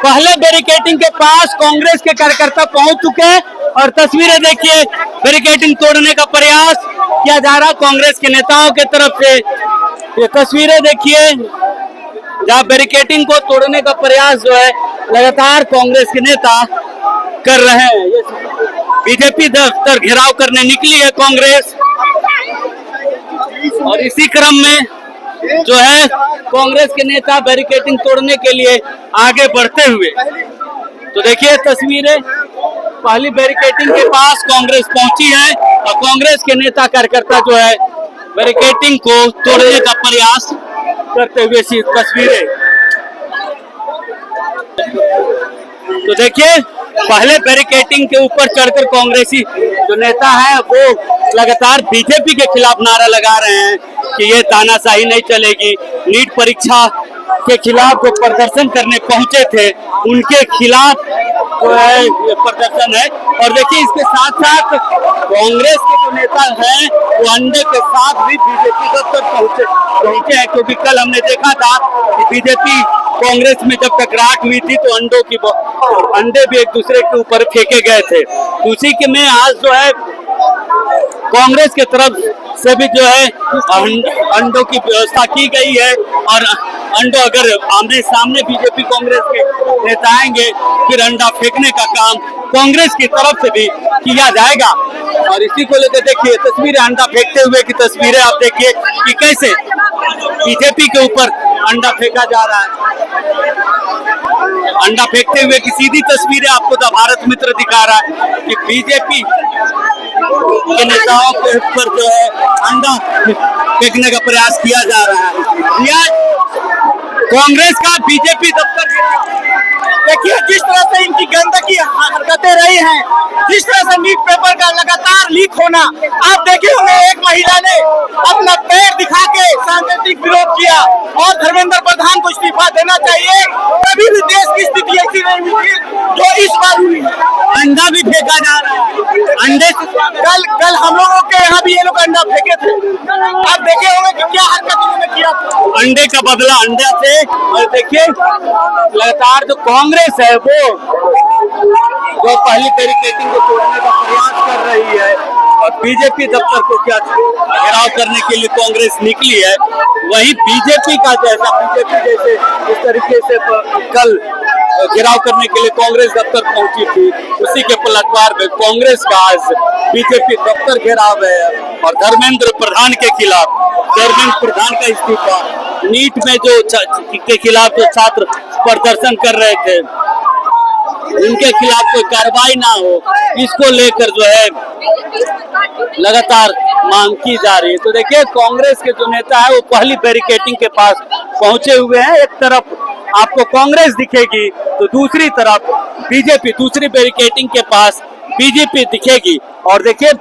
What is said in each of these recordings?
पहले बैरिकेडिंग के पास कांग्रेस के कार्यकर्ता पहुंच चुके हैं और तस्वीरें देखिए, बैरिकेडिंग तोड़ने का प्रयास किया जा रहा कांग्रेस के नेताओं के तरफ से। ये तस्वीरें देखिए जहां बैरिकेडिंग को तोड़ने का प्रयास जो है लगातार कांग्रेस के नेता कर रहे हैं। बीजेपी दफ्तर घेराव करने निकली है कांग्रेस और इसी क्रम में जो है कांग्रेस के नेता बैरिकेडिंग तोड़ने के लिए आगे बढ़ते हुए, तो देखिए तस्वीरें, पहली बैरिकेडिंग के पास कांग्रेस पहुंची है और कांग्रेस के नेता कार्यकर्ता जो है बैरिकेडिंग को तोड़ने का प्रयास करते हुए तस्वीरें। तो देखिए पहले बैरिकेडिंग के ऊपर चढ़कर कांग्रेसी जो नेता है वो लगातार बीजेपी के खिलाफ नारा लगा रहे हैं कि ये तानाशाही नहीं चलेगी। नीट परीक्षा के खिलाफ जो प्रदर्शन करने पहुंचे थे उनके खिलाफ जो है ये प्रदर्शन है। और देखिए इसके साथ साथ कांग्रेस के जो नेता हैं वो अंडे के साथ भी बीजेपी दफ्तर पहुंचे हैं, क्योंकि कल हमने देखा था कि बीजेपी कांग्रेस में जब टकराहट हुई थी तो अंडे भी एक दूसरे के ऊपर फेंके गए थे। उसी के में आज जो है कांग्रेस के तरफ से भी जो है अंडों की व्यवस्था की गई है और अंडो अगर आमने सामने बीजेपी कांग्रेस के नेता आएंगे फिर अंडा फेंकने का काम कांग्रेस की तरफ से भी किया जाएगा। और इसी को लेकर देखिए तस्वीरें अंडा फेंकते हुए की तस्वीरें आप देखिए कि कैसे बीजेपी के ऊपर अंडा फेंका जा रहा है। अंडा फेंकते हुए की सीधी तस्वीरें आपको द भारत मित्र दिखा रहा है कि बीजेपी के नेताओं के ऊपर जो है अंडा फेंकने का प्रयास किया जा रहा है। कांग्रेस का बीजेपी दफ्तर देखिए जिस तरह से इनकी गंदगी हरकतें रही हैं, जिस तरह से नीट पेपर का लगातार लीक होना, आप देखे होंगे एक महिला ने अपना पैर दिखा के सांकेतिक विरोध किया और धर्मेंद्र प्रधान को इस्तीफा देना चाहिए। कभी भी देश की स्थिति ऐसी नहीं हुई थी जो इस बार हुई है। अंडा भी फेंका जा रहा है। अंडे कल हम लोगों के यहाँ भी ये लोग अंडा फेंके थे, आप देखे होंगे कि क्या हरकत इन्होंने किया था। अंडे का बदला अंडा से। और देखिए लगातार जो कांग्रेस है वो जो पहली बैरिकेडिंग को तोड़ने का प्रयास कर रही है और बीजेपी दफ्तर को क्या घेराव करने के लिए कांग्रेस निकली है, वही बीजेपी जैसे इस तरीके से कल घेराव करने के लिए कांग्रेस दफ्तर पहुंची थी, उसी के पलटवार में कांग्रेस का आज बीजेपी दफ्तर घेराव है और धर्मेंद्र प्रधान के खिलाफ, धर्मेंद्र प्रधान का इस्तीफा, नीट में जो के खिलाफ जो छात्र प्रदर्शन कर रहे थे उनके खिलाफ कोई कार्रवाई ना हो, इसको लेकर जो है लगातार मांग की जा रही है। तो देखिए कांग्रेस के जो नेता है वो पहली बैरिकेडिंग के पास पहुंचे हुए हैं। एक तरफ आपको कांग्रेस दिखेगी तो दूसरी तरफ बीजेपी, दूसरी बैरिकेडिंग के पास बीजेपी दिखेगी। और देखिए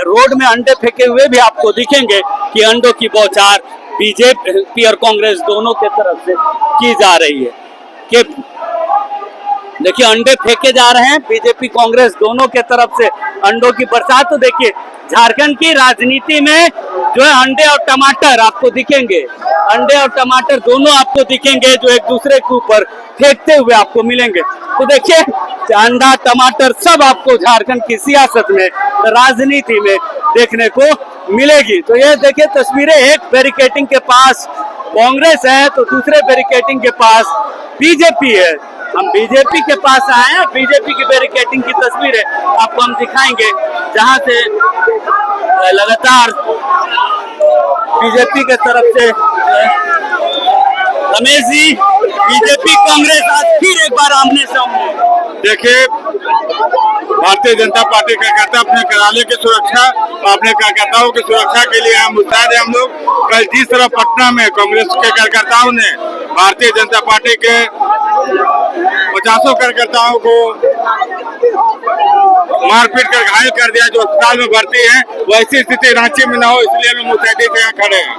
रोड में अंडे फेंके हुए भी आपको दिखेंगे कि अंडों की बौछार बीजेपी और कांग्रेस दोनों के तरफ से की जा रही है। कि देखिए अंडे फेंके जा रहे हैं, बीजेपी कांग्रेस दोनों के तरफ से अंडों की बरसात। तो देखिए झारखंड की राजनीति में जो है अंडे और टमाटर आपको दिखेंगे, अंडे और टमाटर दोनों आपको दिखेंगे जो एक दूसरे के ऊपर फेंकते हुए आपको मिलेंगे। तो देखिए अंडा टमाटर सब आपको झारखंड की सियासत में, राजनीति में देखने को मिलेगी। तो ये देखिए तस्वीरें, एक बैरिकेडिंग के पास कांग्रेस है तो दूसरे बैरिकेडिंग के पास बीजेपी है। हम बीजेपी के पास आए हैं, बीजेपी की बैरिकेडिंग की तस्वीरें आपको हम दिखाएंगे जहां से लगातार बीजेपी के तरफ से रमेश जी, बीजेपी कांग्रेस आज फिर एक बार आमने सामने। देखिए भारतीय जनता पार्टी कार्यकर्ता अपने कार्यालय की सुरक्षा और अपने कार्यकर्ताओं की सुरक्षा के लिए हम मुस्तैद हैं। हम लोग कल जिस तरह पटना में कांग्रेस के कार्यकर्ताओं ने भारतीय जनता पार्टी के 50 कार्यकर्ताओं को मारपीट कर घायल कर दिया जो अस्पताल में भर्ती है, वैसी स्थिति रांची में न हो इसलिए हम मुस्तैदी से यहाँ खड़े हैं।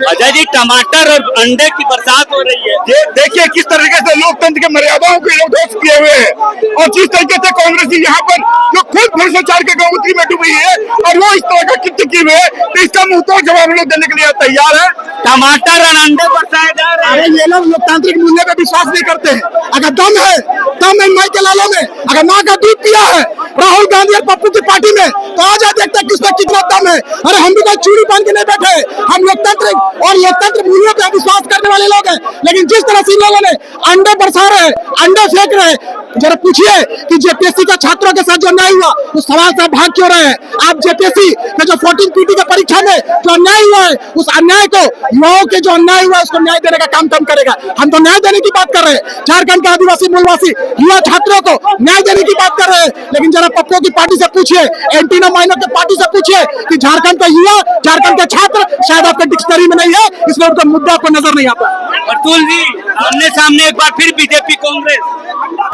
अजय जी भ्रष्टाचार और अंडे की बरसात हो रही है। ये देखिए किस तरीके से लोकतंत्र की मर्यादाओं को लोग ध्वस्त किए हुए हैं और जिस तरीके से कांग्रेस यहाँ पर जो खुद भ्रष्टाचार के गौमूत्र में डूबी है और वो इस तरह का कृत्य किए हुए है, तो इसका मुंहतोड़ जवाब लोग देने के लिए तैयार है। टमाटर और अंडे बरसाए जा रहे हैं। अरे ये लोग लोकतांत्रिक मूल्य पे विश्वास नहीं करते हैं। अगर दम है माई के लालों में, अगर माँ का दूध पिया है राहुल गांधी और पप्पू की पार्टी में, तो आ जा देखते हैं किसमें कितना दम है। अरे हम भी कोई चूड़ी बांध के नहीं बैठे, हम लोकतंत्र और लोकतंत्र मूल्यों पे विश्वास करने वाले लोग हैं। लेकिन जिस तरह से इन लोगों ने अंडे बरसा रहे हैं, अंडे फेंक रहे हैं, जरा पूछिए कि जेपीएससी का छात्रों के साथ जो अन्याय हुआ उस सवाल से भाग क्यों रहे हैं आप? जेपीएससी का जो 14 पीटी की परीक्षा में जो अन्याय हुआ है, उस अन्याय को, युवाओं के जो अन्याय हुआ है उसको न्याय देने का काम कम करेगा। हम तो न्याय देने की बात कर रहे हैं, झारखंड के आदिवासी मूलवासी युवा छात्रों को न्याय देने की बात कर रहे हैं। लेकिन जरा पप्पू की पार्टी से पूछिए, एंटीना माइनर की पार्टी से पूछिए कि झारखंड का युवा, झारखंड के छात्र शायद आपके डिक्शनरी में नहीं है, इसलिए उनका मुद्दा को नजर नहीं आता। अतुल जी, आमने सामने एक बार फिर बीजेपी कांग्रेस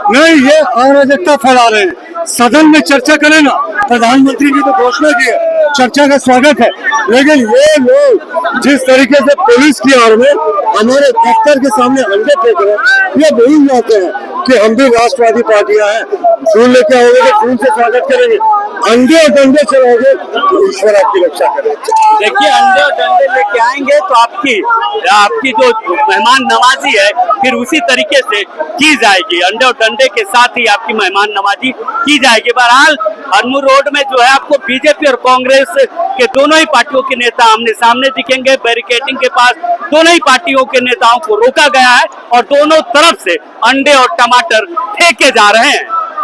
नहीं, ये अराजकता फैला रहे हैं। सदन में चर्चा करें ना, प्रधानमंत्री जी को घोषणा की है, चर्चा का स्वागत है, लेकिन ये लोग जिस तरीके से पुलिस की आड़ में हमारे दफ्तर के सामने अंडे फेंक रहे हैं, ये भूल जाते हैं कि हम भी राष्ट्रवादी पार्टियां हैं। फूल लेके आओगे तो फूल से स्वागत करेंगे, अंडे और डंडे चलाओगे तो ईश्वर आपकी रक्षा करेगा। देखिए, अंडे और डंडे लेके आएंगे तो आपकी जो मेहमान नवाजी है फिर उसी तरीके से की जाएगी। अंडे और डंडे के साथ ही आपकी मेहमान नवाजी की जाएगी। बहरहाल हरमू रोड में जो है आपको बीजेपी और कांग्रेस के दोनों ही पार्टियों के नेता आमने सामने दिखेंगे। बैरिकेडिंग के पास दोनों ही पार्टियों के नेताओं को रोका गया है और दोनों तरफ से अंडे और टमाटर फेंके जा रहे हैं।